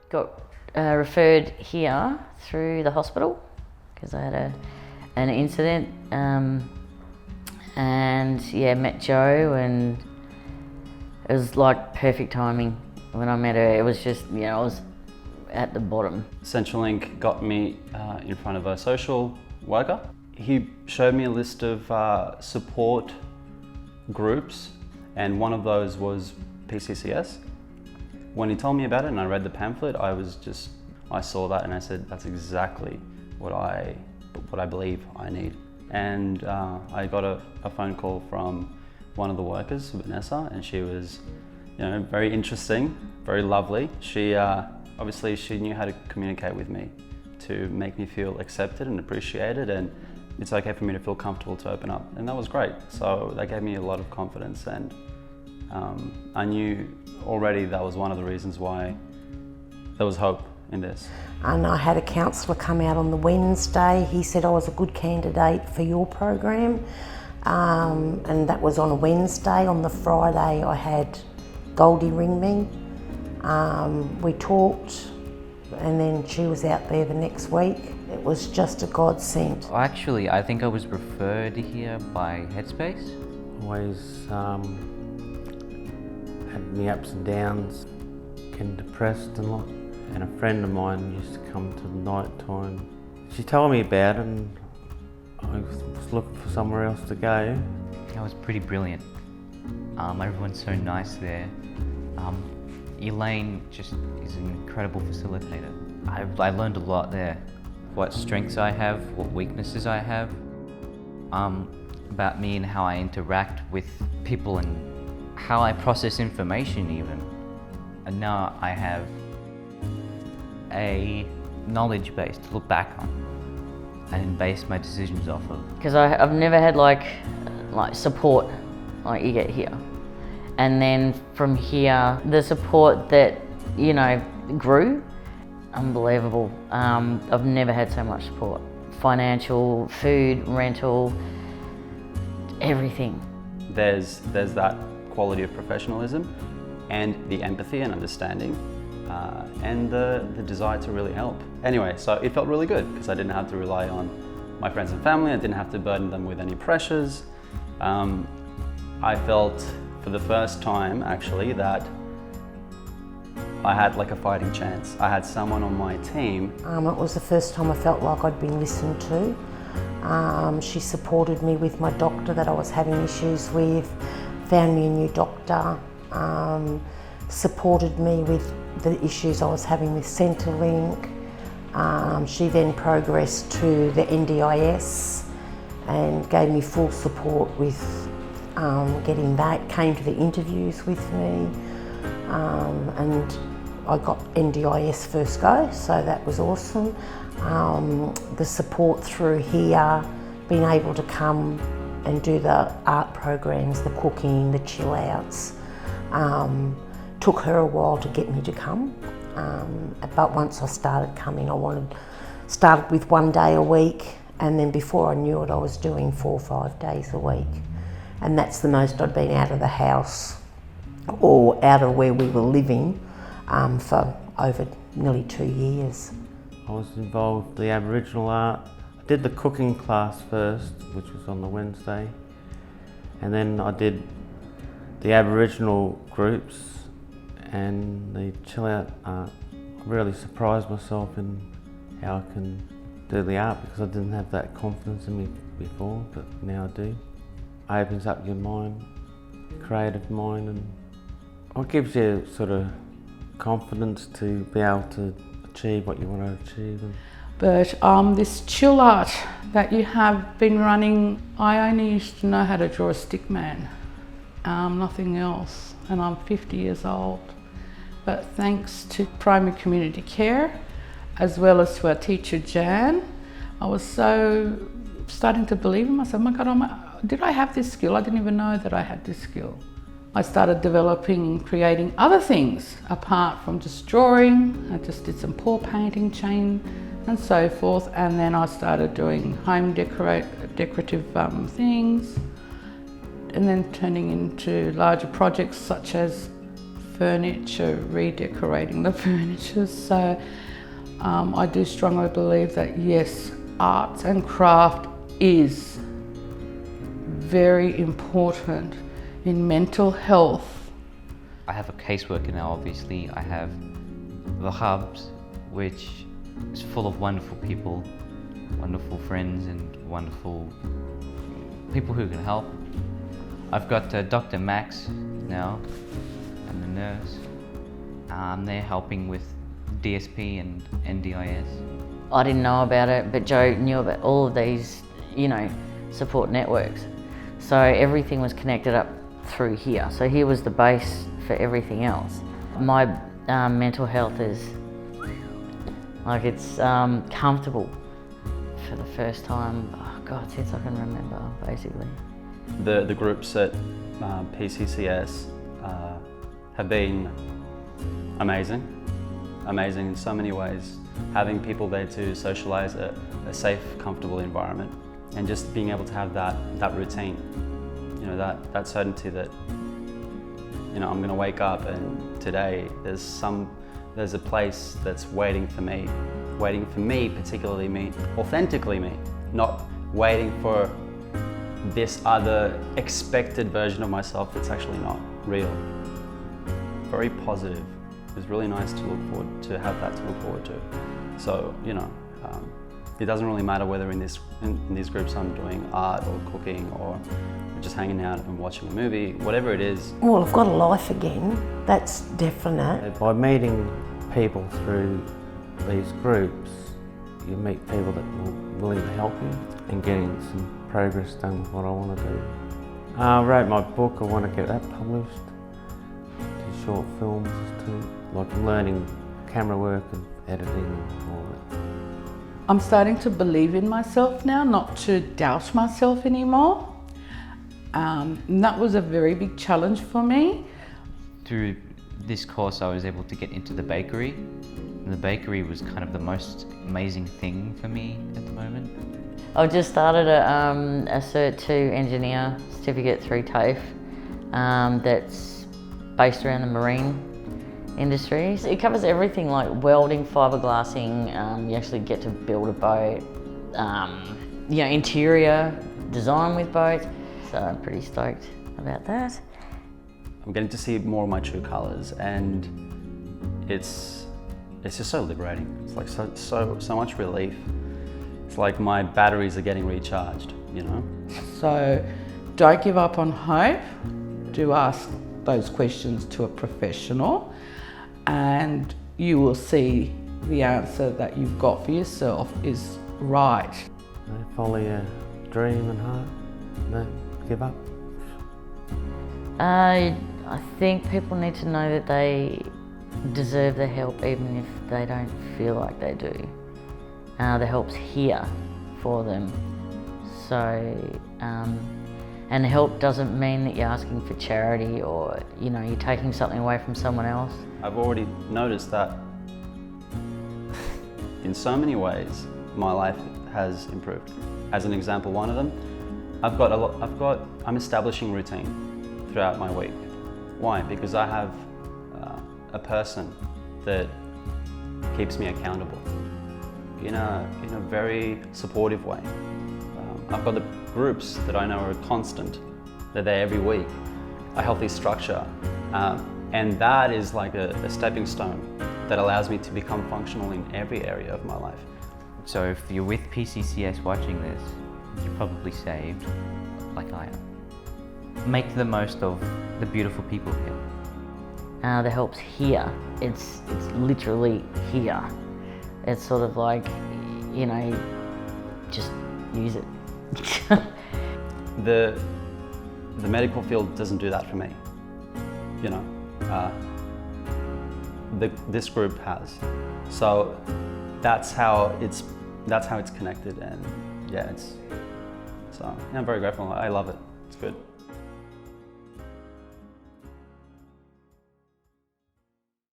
got referred here through the hospital because I had an incident, and yeah, met Jo, and it was like perfect timing when I met her. It was just, I was at the bottom. Centrelink got me in front of a social worker. He showed me a list of support groups, and one of those was PCCS. When he told me about it and I read the pamphlet, I saw that and I said, that's exactly what I believe I need. And I got a phone call from one of the workers, Vanessa, and she was, very interesting, very lovely. She obviously she knew how to communicate with me to make me feel accepted and appreciated, and it's okay for me to feel comfortable to open up, and that was great. So that gave me a lot of confidence, and I knew already that was one of the reasons why there was hope in this. And I had a counsellor come out on the Wednesday. He said I was a good candidate for your program, and that was on a Wednesday. On the Friday I had Goldie ring me. We talked, and then she was out there the next week. It was just a godsend. Actually, I think I was referred here by Headspace. Always had the ups and downs, getting depressed and a lot. And a friend of mine used to come to the night time. She told me about it, and I was looking for somewhere else to go. It was pretty brilliant. Everyone's so nice there. Elaine just is an incredible facilitator. I learned a lot there. What strengths I have, what weaknesses I have, about me and how I interact with people and how I process information even. And now I have a knowledge base to look back on and base my decisions off of. Because I've never had like support like you get here. And then from here, the support that, grew, unbelievable. I've never had so much support. Financial, food, rental, everything. There's that quality of professionalism and the empathy and understanding and the desire to really help. Anyway, so it felt really good because I didn't have to rely on my friends and family. I didn't have to burden them with any pressures. I felt for the first time actually that I had like a fighting chance. I had someone on my team. It was the first time I felt like I'd been listened to. She supported me with my doctor that I was having issues with, found me a new doctor, supported me with the issues I was having with Centrelink. She then progressed to the NDIS and gave me full support with getting that, came to the interviews with me, and I got NDIS first go, so that was awesome. The support through here, being able to come and do the art programs, the cooking, the chill outs, took her a while to get me to come, but once I started coming, started with 1 day a week, and then before I knew it I was doing 4 or 5 days a week. And that's the most I'd been out of the house or out of where we were living for over nearly 2 years. I was involved with the Aboriginal art. I did the cooking class first, which was on the Wednesday, and then I did the Aboriginal groups and the chill out art. I really surprised myself in how I can do the art because I didn't have that confidence in me before, but now I do. It opens up your mind, creative mind, and it gives you sort of confidence to be able to achieve what you want to achieve. But this chill art that you have been running, I only used to know how to draw a stick man, nothing else, and I'm 50 years old. But thanks to primary community care, as well as to our teacher Jan, I was so starting to believe in myself. Oh my God, did I have this skill? I didn't even know that I had this skill. I started developing and creating other things apart from just drawing. I just did some paw painting, chain and so forth, and then I started doing home decorative things, and then turning into larger projects such as furniture, redecorating the furniture. So I do strongly believe that yes, arts and craft is very important in mental health. I have a caseworker now, obviously. I have the hubs, which is full of wonderful people, wonderful friends and wonderful people who can help. I've got Dr. Max now, and the nurse. They're helping with DSP and NDIS. I didn't know about it, but Joe knew about all of these, support networks. So everything was connected up through here. So here was the base for everything else. My mental health is, it's comfortable for the first time, since I can remember, basically. The groups at PCCS have been amazing in so many ways. Having people there to socialise a safe, comfortable environment, and just being able to have that routine, that certainty that I'm going to wake up and today there's a place that's waiting for me, particularly me, authentically me, not waiting for this other expected version of myself that's actually not real. Very positive. It was really nice to have that to look forward to. So, it doesn't really matter whether in these groups I'm doing art or cooking or just hanging out and watching a movie, whatever it is. Well, I've got a life again, that's definite. By meeting people through these groups, you meet people that are willing to help you and getting some progress done with what I want to do. I wrote my book, I want to get that published. Do short films too, like learning camera work and editing and all that. I'm starting to believe in myself now, not to doubt myself anymore. And that was a very big challenge for me. Through this course, I was able to get into the bakery. And the bakery was kind of the most amazing thing for me at the moment. I've just started a Cert 2 engineer certificate through TAFE that's based around the marine industry. It covers everything like welding, fiberglassing, you actually get to build a boat, interior design with boats. So I'm pretty stoked about that. I'm getting to see more of my true colours, and it's just so liberating. It's like so much relief. It's like my batteries are getting recharged, So don't give up on hope. Do ask those questions to a professional, and you will see the answer that you've got for yourself is right. Follow your dream and heart. Don't give up. I think people need to know that they deserve the help even if they don't feel like they do. The help's here for them. So, and help doesn't mean that you're asking for charity or, you're taking something away from someone else. I've already noticed that in so many ways my life has improved. As an example, one of them, I'm establishing routine throughout my week. Why? Because I have a person that keeps me accountable in a very supportive way. I've got the groups that I know are constant. They're there every week, a healthy structure. And that is like a stepping stone that allows me to become functional in every area of my life. So if you're with PCCS watching this, you're probably saved, like I am. Make the most of the beautiful people here. The help's here. It's literally here. It's sort of like, just use it. The medical field doesn't do that for me. This group has. So that's how it's connected, and I'm very grateful. I love it. It's good.